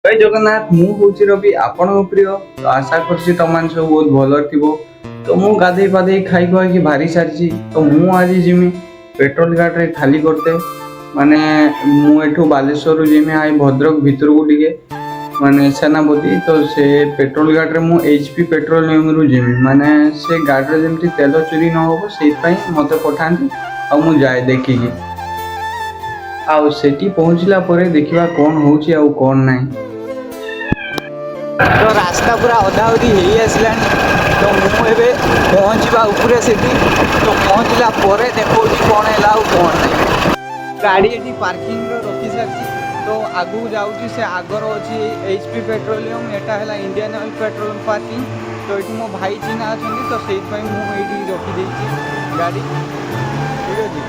जय जगन्नाथ मु हूँ रवि आपण प्रिय तो आशा कर सब बहुत भल थी। तो मु गाधे पाधे खाई खुआ भारी सारी तो मु आज जिमी पेट्रोल गाड़ी खाली करते माने मुठू बालेश्वर जिमी आई भद्रक भितर को टिके माने सेनापति तो से पेट्रोल गाड़ी मु एचपी पेट्रोलियम रु जिमी माने से गाड़ी जमी तेल चोरी न हो से मत पठाती आ मु जाए देखिकी आउ सेठी पहुँचला परे देखिबा कौन होची आ कौन नहीं। तो रास्ता पूरा अधा अधी हो आसलानी तो मुझे पहुँचवा उपरे से तो पहुँचला परे देखो कौन है कौन नहीं गाड़ी ये पार्किंग रखी सारी तो आगू जाऊँगी से आगर अच्छी एचपी पेट्रोलियम एटा है इंडियन ऑयल पेट्रोलियम पार्किंग तो ये मो भाई चिन्हा अच्छा तो से मुझे रखीदे गाड़ी ठीक अच्छे।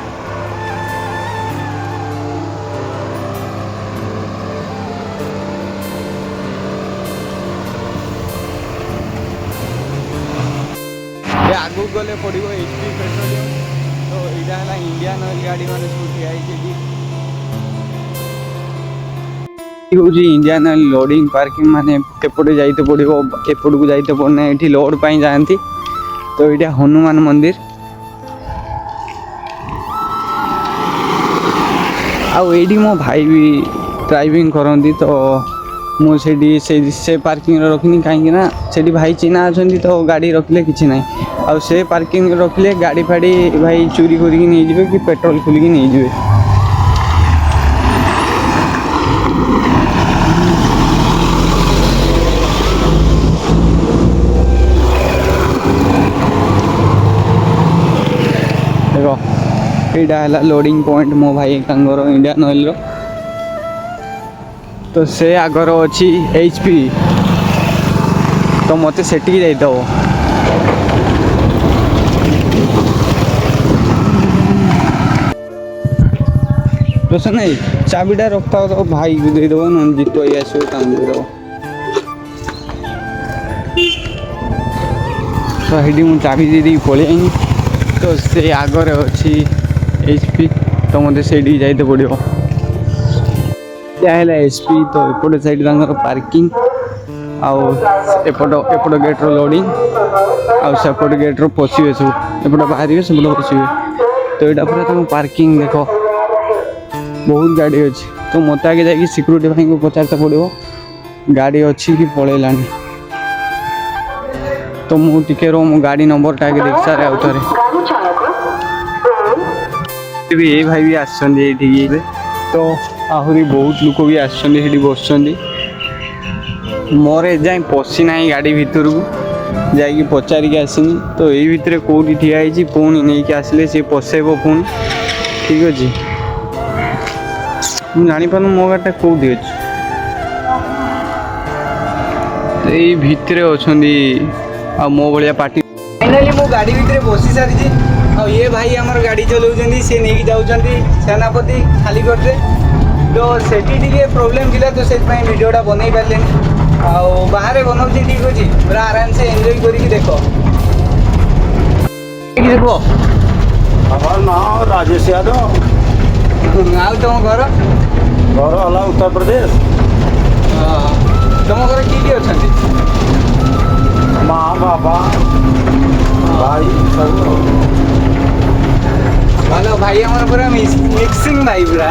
आगू गले पड़ो एचपी पेट्रोलियम तो यहाँ है इंडियन ऑयल गाड़ी मैंने सब ठिया हूँ इंडियन ऑयल लोडिंग पार्किंग माने एपटे जाइते पड़ो एपट को जाइते पड़ना ये लोड पर जाती तो ये हनुमान मंदिर आईटी मो भाई भी ड्राइविंग करती तो मुझे से पार्किंग रखनी कहीं भाई चिन्हा अच्छा तो गाड़ी रखिले किसी ना आ से पार्किंग रखिले गाड़ी फाड़ी भाई चोरी करके नहीं जाए कि पेट्रोल खोलिकी नहीं जाए। देखो यहाँ है लोडिंग पॉइंट मो भाई इंडियन ऑयल तो से आगर अच्छी एचपी तो मत सेठी जाइदव तो से नहीं चाबीटा रखता हो तो भाई को देदेव न जीत आसो देदेव तो ये मुझे चाबी दे पलि तो से आगर अच्छी एचपी तो मत से जाइते पड़ो है एचपी तो एपटे साइड पार्किंग एपट गेट्र लोडिंग आसेपट गेट्र पशे सब एपटे बाहर सेपटे पशे तो यहाँ पूरा तुम पार्किंग देख बहुत गाड़ी अच्छी तो मत आगे जाकि सिक्यूरीटी भाई को पचारते पड़ो गाड़ी अच्छी कि पलैलानी तो मुझे रो मो गाड़ी नंबर टाइम देख सारे आउ थे ये भाई भी आसछे तो आहरी बहुत लोक भी आसछे बस मोर एजाए पशि ना गाड़ी भितर को जाकि पचारिक आसनी तो यही भितर कौटी ठिया पुणी नहीं आसिले सी पशेब पुणी ठीक अच्छे मुझे जापार मो गाड़ी कौटी अच्छे यही भितर अच्छा मो भाया पार्टी फाइनाली मो गाड़ी भितर बसी सारी और ये भाई आमर गाड़ी चलाऊँ सी नहीं जाऊँगी सेनापति खाली करते तो सेठी प्रोब्लेम थिला तो से वीडियोटा बनई पारे बाहर बनाऊँ ठीक अच्छे पूरा आराम से एंजॉय करके देखो देखो हमार नाम राजेश यादव आउ तुम घर घर हला उत्तर प्रदेश तुम घर किए अच्छा माँ बाबा भाई सब भलो भाई हमारा पूरा मिक्सिंग भाई पूरा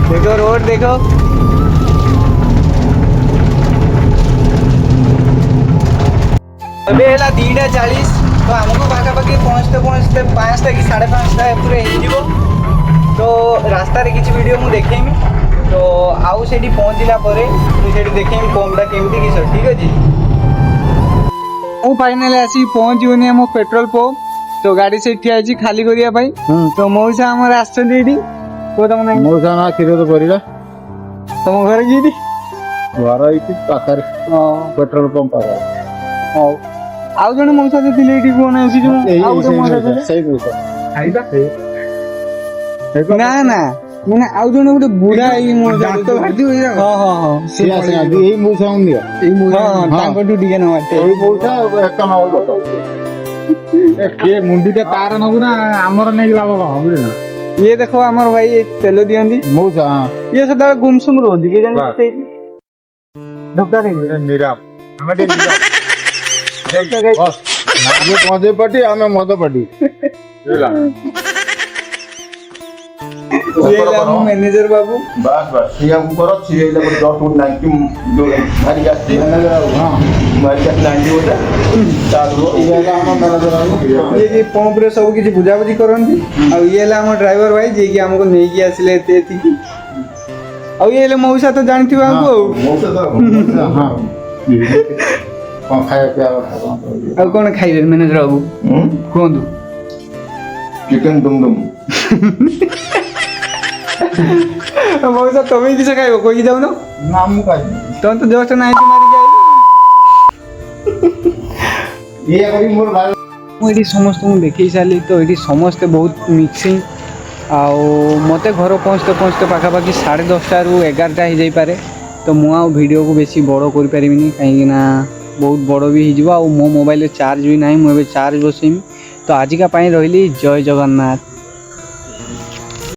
देखो रोड देखो अभी है 2:40 तो आमको पाखापाखि पहुँचते पहुँचते 5टा कि 5:30 पूरे हो तो रास्तार किसी वीडियो मुझे देखेमी तो आउ से पहुँचला मुझे देखेमी पंपटा केमती किस ठीक अच्छे मुझे फाइनाली आसिक पहुँचनी आम पेट्रोल पंप तो गाड़ी से ठिया खाली करने तो मौसा आमर आसछन्ति मौसा ना क्षीर परिडा तुम घर कि घर ये पाखे पेट्रोल पंप पाखे आउ जन मौसा जो थे कौन ना ना मैंने आउ जन गोटे बुढ़ा दांत भारती हाँ हाँ हाँ यही मौसा टिके मुंडी तार नबू ना आमर नहीं लाभ बुझे ये देखो आमर भाई ये तेल दियंदी मौसा हाँ ये सदा गुमसुम रोदी के जान बास। ढोका रे निराम ଆମେ ଟିକେ ढोका ବସ୍ ନାଗେ କନ୍ଦେ ପାଟି ଆମେ ମଦ ପାଟି ହେଲା ये हम मैनेजर बाबू बस बस सीएम करो सीए ले डॉट टू 90 जो मारी आती है ହଁ मारी आती 90 होता चालू ଇଏ ହେଲା ଆମ ମ୍ୟାନେଜର ये कि पंप रे सब किछि बुझाबुझी करंती आ ये ला हम ड्राइवर भाई जे कि हमको नेकी आसिले एते एति आ ये ले मौसा तो जानथिबा हमको मौसा तो ହଁ କ'ଣ ଖାଇବା ପିଇବା କଥା आ कोन खाइबे मैनेजर बाबू कोंदु चिकन दुम दुम मौसा तमे किछ खाइबो कोई जाउ न ନା ମୁଁ ଖାଇବି तन तो जस्ट नाइट मारी जाए ଇଏ କରି ମୋର ଭାଇ मुझे समस्त देखी सारी तो ये समस्ते बहुत मिक्सिंग आउ मते घर पहुँचते पहुँचते पाखापाखि 10:30 ରୁ 11ଟା हो जापे तो मुझे वीडियो को बेसी बड़ कर पारि कहीं बहुत बड़ भी हो मो मोबाइल चार्ज भी ना मुझे चार्ज बसैमी तो आजिका रही जय जगन्नाथ।